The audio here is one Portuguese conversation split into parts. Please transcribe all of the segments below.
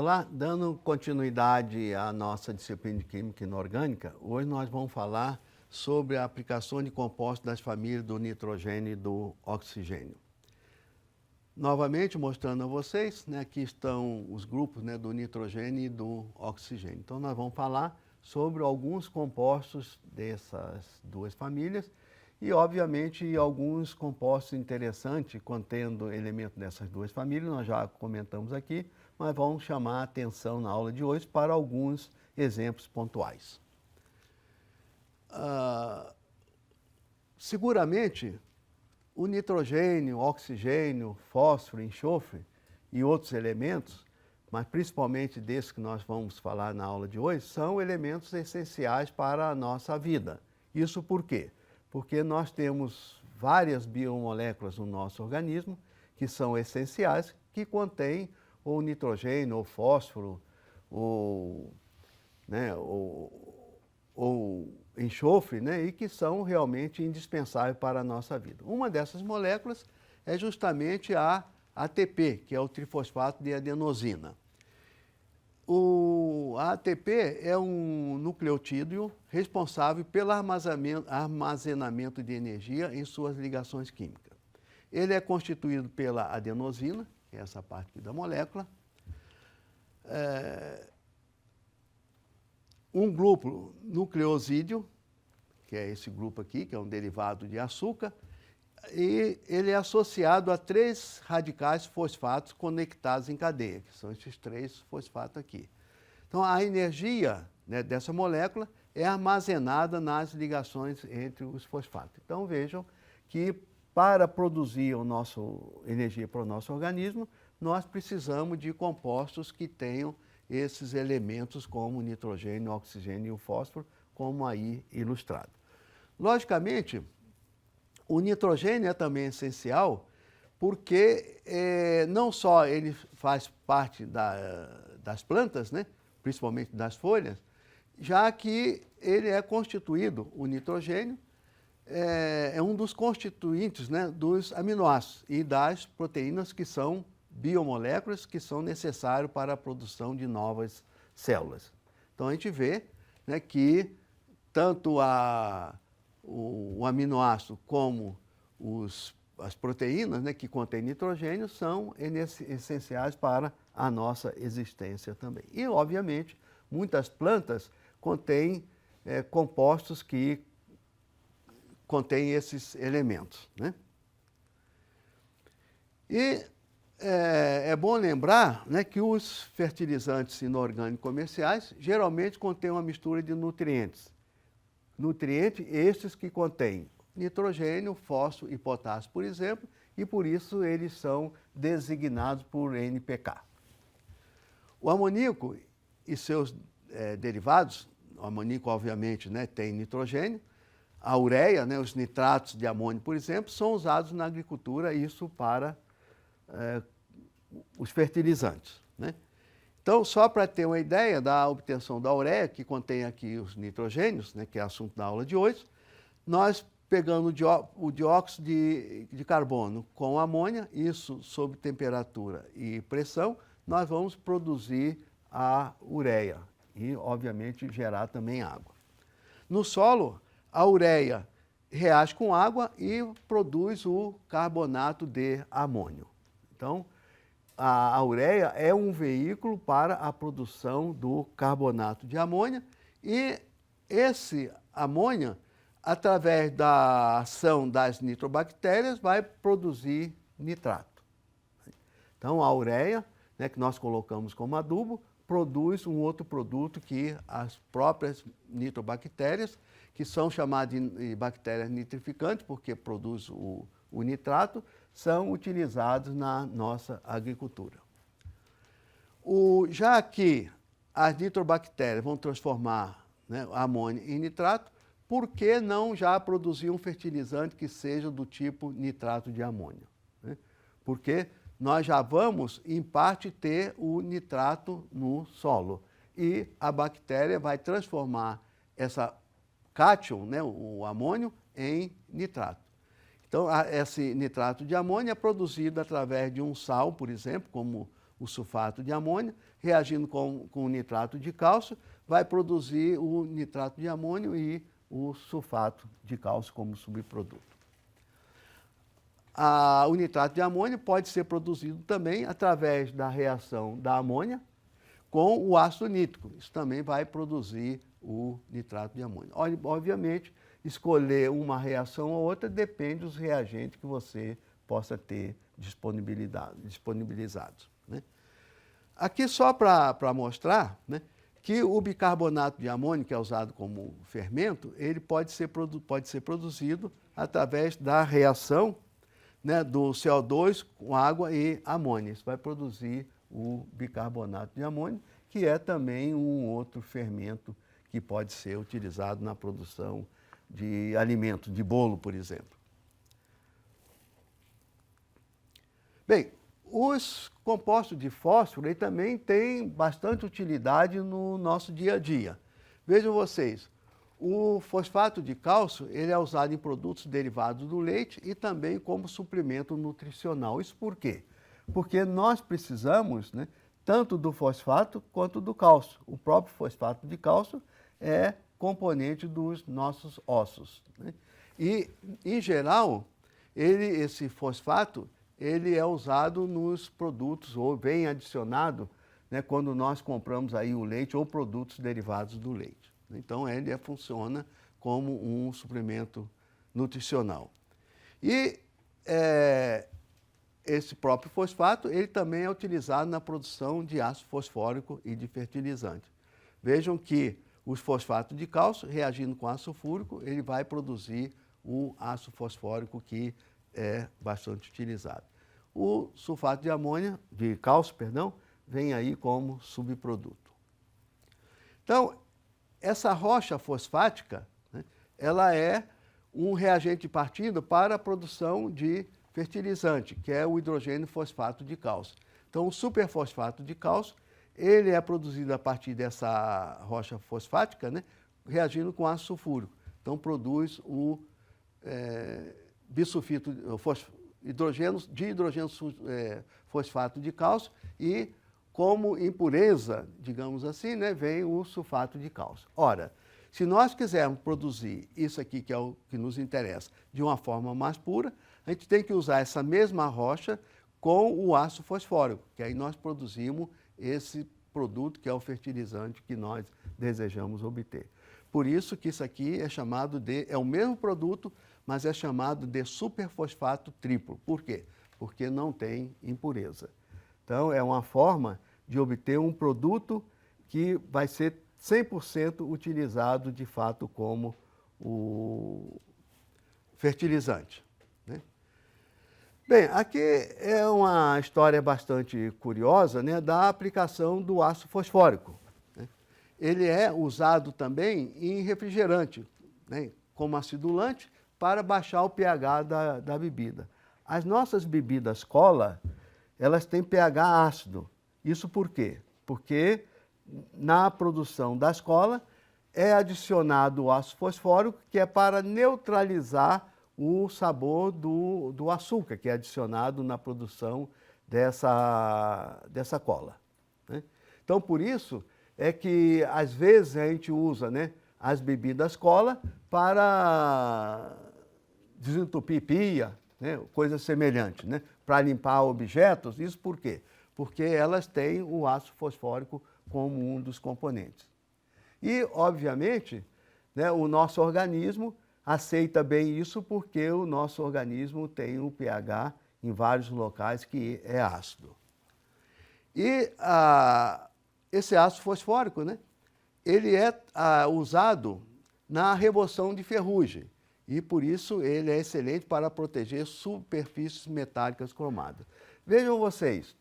Olá, dando continuidade à nossa disciplina de Química Inorgânica, hoje nós vamos falar sobre a aplicação de compostos das famílias do nitrogênio e do oxigênio. Novamente mostrando a vocês, aqui estão os grupos do nitrogênio e do oxigênio. Então nós vamos falar sobre alguns compostos dessas duas famílias e, obviamente, alguns compostos interessantes contendo elementos dessas duas famílias, nós já comentamos aqui, mas vamos chamar a atenção na aula de hoje para alguns exemplos pontuais. Seguramente, o nitrogênio, oxigênio, fósforo, enxofre e outros elementos, mas principalmente desses que nós vamos falar na aula de hoje, são elementos essenciais para a nossa vida. Isso por quê? Porque nós temos várias biomoléculas no nosso organismo que são essenciais, que contêm ou nitrogênio, ou fósforo, ou enxofre, e que são realmente indispensáveis para a nossa vida. Uma dessas moléculas é justamente a ATP, que é o trifosfato de adenosina. A ATP é um nucleotídeo responsável pelo armazenamento de energia em suas ligações químicas. Ele é constituído pela adenosina, que é essa parte aqui da molécula, um grupo nucleosídeo, que é esse grupo aqui, que é um derivado de açúcar, e ele é associado a 3 radicais fosfatos conectados em cadeia, que são esses 3 fosfatos aqui. Então, a energia dessa molécula é armazenada nas ligações entre os fosfatos. Então, vejam que para produzir energia para o nosso organismo, nós precisamos de compostos que tenham esses elementos como o nitrogênio, o oxigênio e o fósforo, como aí ilustrado. Logicamente, o nitrogênio é também essencial porque não só ele faz parte das plantas, principalmente das folhas, já que ele é constituído, o nitrogênio, é um dos constituintes dos aminoácidos e das proteínas que são biomoléculas que são necessárias para a produção de novas células. Então a gente vê que tanto o aminoácido como as proteínas que contêm nitrogênio são essenciais para a nossa existência também. E, obviamente, muitas plantas contêm compostos que contêm esses elementos. E é bom lembrar que os fertilizantes inorgânicos comerciais geralmente contêm uma mistura de nutrientes. Nutrientes estes que contêm nitrogênio, fósforo e potássio, por exemplo, e por isso eles são designados por NPK. O amoníaco e seus derivados, o amoníaco obviamente tem nitrogênio, a ureia, os nitratos de amônio, por exemplo, são usados na agricultura, isso para os fertilizantes. Então, só para ter uma ideia da obtenção da ureia, que contém aqui os nitrogênios, que é assunto da aula de hoje, nós pegando o dióxido de carbono com amônia, isso sob temperatura e pressão, nós vamos produzir a ureia e, obviamente, gerar também água. No solo, a ureia reage com água e produz o carbonato de amônio. Então, a ureia é um veículo para a produção do carbonato de amônia e esse amônia, através da ação das nitrobactérias, vai produzir nitrato. Então, a ureia, que nós colocamos como adubo, produz um outro produto que as próprias nitrobactérias, que são chamadas de bactérias nitrificantes, porque produz o nitrato, são utilizados na nossa agricultura. Já que as nitrobactérias vão transformar amônia em nitrato, por que não já produzir um fertilizante que seja do tipo nitrato de amônio? Porque nós já vamos, em parte, ter o nitrato no solo. E a bactéria vai transformar essa cátion, o amônio, em nitrato. Então, esse nitrato de amônio é produzido através de um sal, por exemplo, como o sulfato de amônio, reagindo com o nitrato de cálcio, vai produzir o nitrato de amônio e o sulfato de cálcio como subproduto. O nitrato de amônio pode ser produzido também através da reação da amônia com o ácido nítrico. Isso também vai produzir o nitrato de amônio. Obviamente, escolher uma reação ou outra depende dos reagentes que você possa ter disponibilizados, né? Aqui só para mostrar, né, que o bicarbonato de amônio, que é usado como fermento, ele pode ser produzido através da reação, né, do CO2 com água e amônia. Isso vai produzir o bicarbonato de amônio, que é também um outro fermento que pode ser utilizado na produção de alimentos, de bolo, por exemplo. Bem, os compostos de fósforo também têm bastante utilidade no nosso dia a dia. Vejam vocês, o fosfato de cálcio ele é usado em produtos derivados do leite e também como suplemento nutricional. Isso por quê? Porque nós precisamos, né, tanto do fosfato quanto do cálcio. O próprio fosfato de cálcio é componente dos nossos ossos, né? E, em geral, esse fosfato ele é usado nos produtos ou vem adicionado, né, quando nós compramos aí o leite ou produtos derivados do leite. Então, ele funciona como um suplemento nutricional. E esse próprio fosfato, ele também é utilizado na produção de ácido fosfórico e de fertilizante. Vejam que o fosfato de cálcio, reagindo com ácido sulfúrico, ele vai produzir o ácido fosfórico que é bastante utilizado. O sulfato de cálcio, vem aí como subproduto. Então, essa rocha fosfática, né, ela é um reagente de partida para a produção de fertilizante, que é o hidrogênio fosfato de cálcio. Então, o superfosfato de cálcio, ele é produzido a partir dessa rocha fosfática, né, reagindo com ácido sulfúrico. Então, produz o bisulfito, hidrogênio fosfato de cálcio e, como impureza, digamos assim, né, vem o sulfato de cálcio. Ora, se nós quisermos produzir isso aqui, que é o que nos interessa, de uma forma mais pura, a gente tem que usar essa mesma rocha com o ácido fosfórico, que aí nós produzimos esse produto que é o fertilizante que nós desejamos obter. Por isso que isso aqui é chamado é o mesmo produto, mas é chamado de superfosfato triplo. Por quê? Porque não tem impureza. Então, é uma forma de obter um produto que vai ser 100% utilizado, de fato, como o fertilizante, né? Bem, aqui é uma história bastante curiosa, né, da aplicação do ácido fosfórico, né? Ele é usado também em refrigerante, né, como acidulante, para baixar o pH da bebida. As nossas bebidas cola, elas têm pH ácido. Isso por quê? Porque na produção das colas é adicionado o ácido fosfórico, que é para neutralizar o sabor do açúcar, que é adicionado na produção dessa cola, né? Então, por isso é que, às vezes, a gente usa, né, as bebidas cola para desentupir pia, né, coisas semelhantes, né, para limpar objetos. Isso por quê? Porque elas têm o ácido fosfórico como um dos componentes. E, obviamente, né, o nosso organismo aceita bem isso porque o nosso organismo tem um pH em vários locais que é ácido. E esse ácido fosfórico, né, ele é usado na remoção de ferrugem e, por isso, ele é excelente para proteger superfícies metálicas cromadas. Vejam vocês,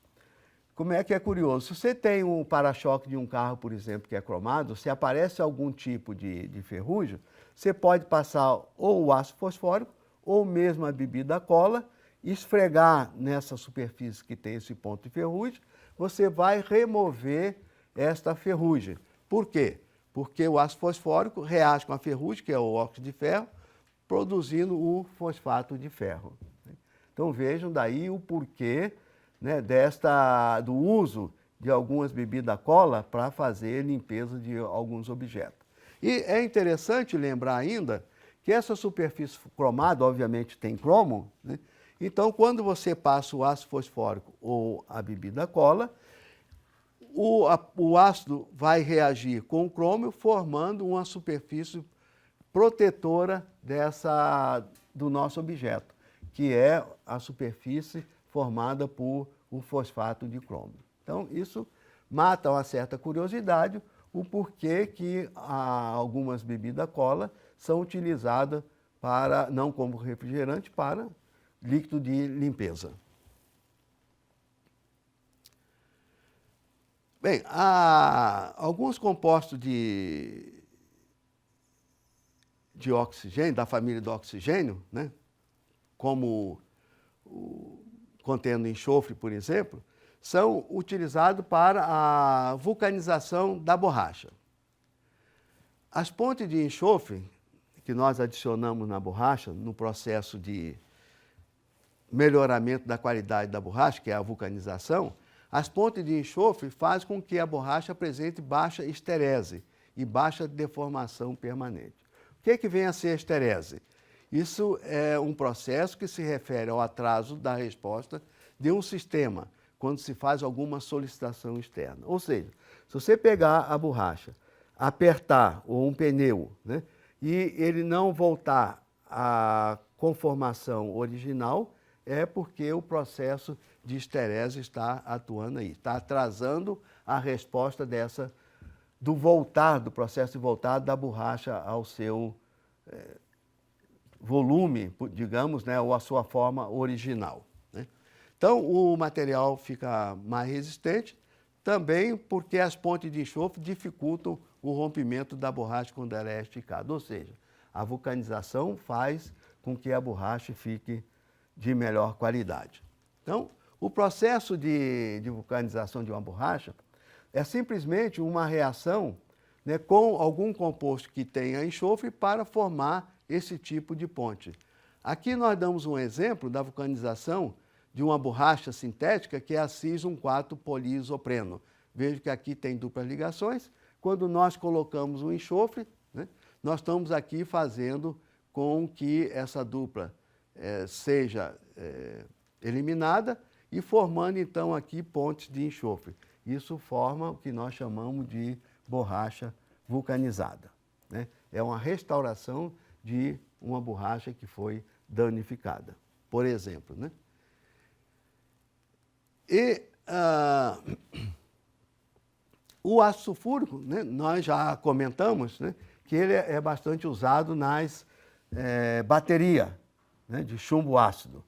como é que é curioso. Se você tem um para-choque de um carro, por exemplo, que é cromado, se aparece algum tipo de ferrugem, você pode passar ou o ácido fosfórico ou mesmo a bebida cola, esfregar nessa superfície que tem esse ponto de ferrugem, você vai remover esta ferrugem. Por quê? Porque o ácido fosfórico reage com a ferrugem, que é o óxido de ferro, produzindo o fosfato de ferro. Então vejam daí o porquê né, do uso de algumas bebidas cola para fazer limpeza de alguns objetos. E é interessante lembrar ainda que essa superfície cromada, obviamente, tem cromo, né? Então, quando você passa o ácido fosfórico ou a bebida cola, o ácido vai reagir com o crômio, formando uma superfície protetora do nosso objeto, que é a superfície formada por o fosfato de crômio. Então, isso mata uma certa curiosidade, o porquê que algumas bebidas cola são utilizadas não como refrigerante, para líquido de limpeza. Bem, há alguns compostos de oxigênio, da família do oxigênio, né, como contendo enxofre, por exemplo, são utilizados para a vulcanização da borracha. As pontes de enxofre que nós adicionamos na borracha, no processo de melhoramento da qualidade da borracha, que é a vulcanização, as pontes de enxofre fazem com que a borracha apresente baixa esterese e baixa deformação permanente. O que vem a ser a esterese? Isso é um processo que se refere ao atraso da resposta de um sistema, quando se faz alguma solicitação externa. Ou seja, se você pegar a borracha, apertar ou um pneu, né, e ele não voltar à conformação original, é porque o processo de esterese está atuando aí, está atrasando a resposta do processo de voltar da borracha ao seu volume, digamos, né, ou à sua forma original, né? Então, o material fica mais resistente, também porque as pontes de enxofre dificultam o rompimento da borracha quando ela é esticada. Ou seja, a vulcanização faz com que a borracha fique de melhor qualidade. Então, o processo de vulcanização de uma borracha é simplesmente uma reação, né, com algum composto que tenha enxofre para formar esse tipo de ponte. Aqui nós damos um exemplo da vulcanização de uma borracha sintética que é a cis 1,4-poliisopreno. Veja que aqui tem duplas ligações. Quando nós colocamos o enxofre, né, nós estamos aqui fazendo com que essa dupla seja eliminada e formando então aqui pontes de enxofre. Isso forma o que nós chamamos de borracha vulcanizada, né? É uma restauração de uma borracha que foi danificada, por exemplo, né? E o ácido sulfúrico, né, nós já comentamos, né, que ele é bastante usado nas baterias, né, de chumbo ácido.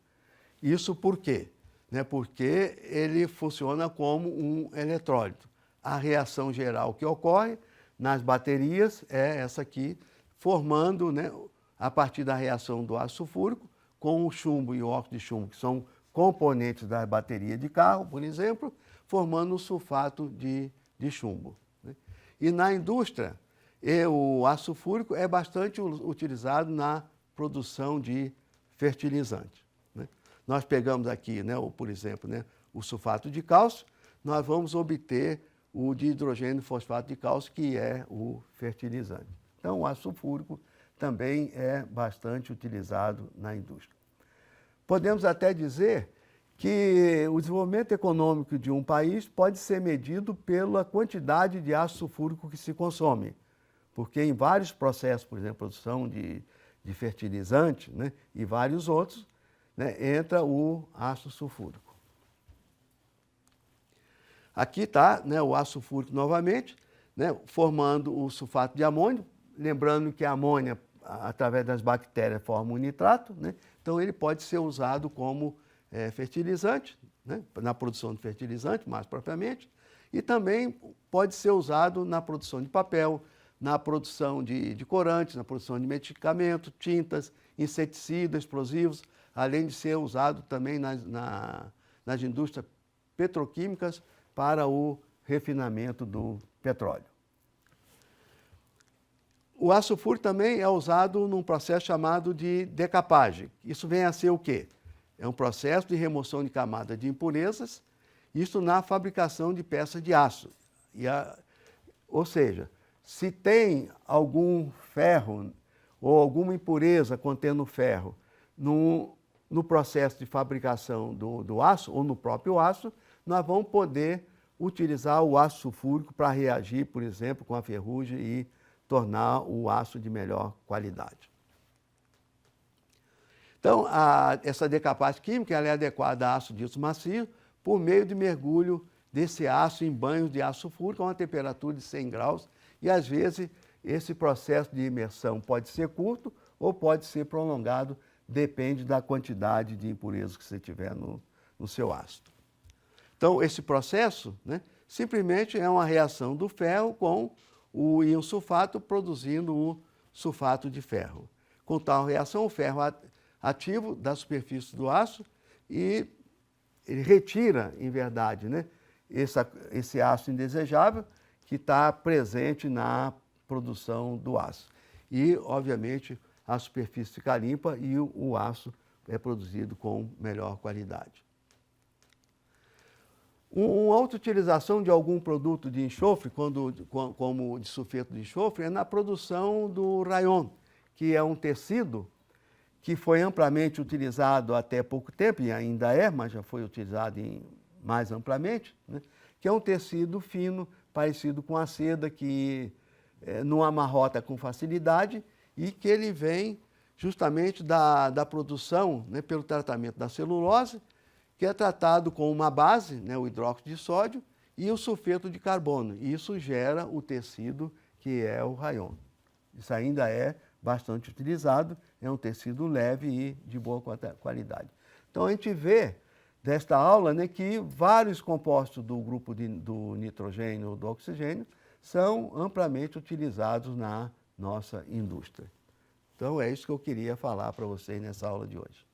Isso por quê? Né, porque ele funciona como um eletrólito. A reação geral que ocorre nas baterias é essa aqui, formando, né, a partir da reação do ácido sulfúrico com o chumbo e o óxido de chumbo, que são componentes da bateria de carro, por exemplo, formando o sulfato de chumbo, né? E na indústria, o ácido sulfúrico é bastante utilizado na produção de fertilizante, né? Nós pegamos aqui, né, por exemplo, né, o sulfato de cálcio, nós vamos obter o dihidrogênio fosfato de cálcio, que é o fertilizante. Então, o ácido sulfúrico também é bastante utilizado na indústria. Podemos até dizer que o desenvolvimento econômico de um país pode ser medido pela quantidade de ácido sulfúrico que se consome, porque em vários processos, por exemplo, produção de fertilizante, né, e vários outros, né, entra o ácido sulfúrico. Aqui está, né, o ácido sulfúrico novamente, né, formando o sulfato de amônio, lembrando que a amônia, através das bactérias, forma um nitrato, né? Então ele pode ser usado como fertilizante, né, na produção de fertilizante, mais propriamente, e também pode ser usado na produção de papel, na produção de corantes, na produção de medicamentos, tintas, inseticidas, explosivos, além de ser usado também nas indústrias petroquímicas para o refinamento do petróleo. O ácido sulfúrico também é usado num processo chamado de decapagem. Isso vem a ser o quê? É um processo de remoção de camada de impurezas, isso na fabricação de peças de aço. Ou seja, se tem algum ferro ou alguma impureza contendo ferro no processo de fabricação do aço ou no próprio aço, nós vamos poder utilizar o ácido sulfúrico para reagir, por exemplo, com a ferrugem e tornar o aço de melhor qualidade. Então, essa decapagem química ela é adequada a aço disso macio por meio de mergulho desse aço em banhos de ácido sulfúrico a uma temperatura de 100 graus e, às vezes, esse processo de imersão pode ser curto ou pode ser prolongado, depende da quantidade de impurezas que você tiver no seu ácido. Então, esse processo, né, simplesmente é uma reação do ferro com o íon sulfato produzindo o sulfato de ferro. Com tal reação, o ferro ativo da superfície do aço e ele retira, em verdade, né, esse aço indesejável que está presente na produção do aço. E, obviamente, a superfície fica limpa e o aço é produzido com melhor qualidade. Uma outra utilização de algum produto de enxofre, como de sulfeto de enxofre, é na produção do rayon, que é um tecido que foi amplamente utilizado até pouco tempo, e ainda é, mas já foi utilizado mais amplamente, né? Que é um tecido fino, parecido com a seda, que não amarrota com facilidade e que ele vem justamente da produção, né, pelo tratamento da celulose, que é tratado com uma base, né, o hidróxido de sódio, e o sulfeto de carbono. E isso gera o tecido que é o rayon. Isso ainda é bastante utilizado, é um tecido leve e de boa qualidade. Então a gente vê desta aula, né, que vários compostos do grupo do nitrogênio ou do oxigênio são amplamente utilizados na nossa indústria. Então é isso que eu queria falar para vocês nessa aula de hoje.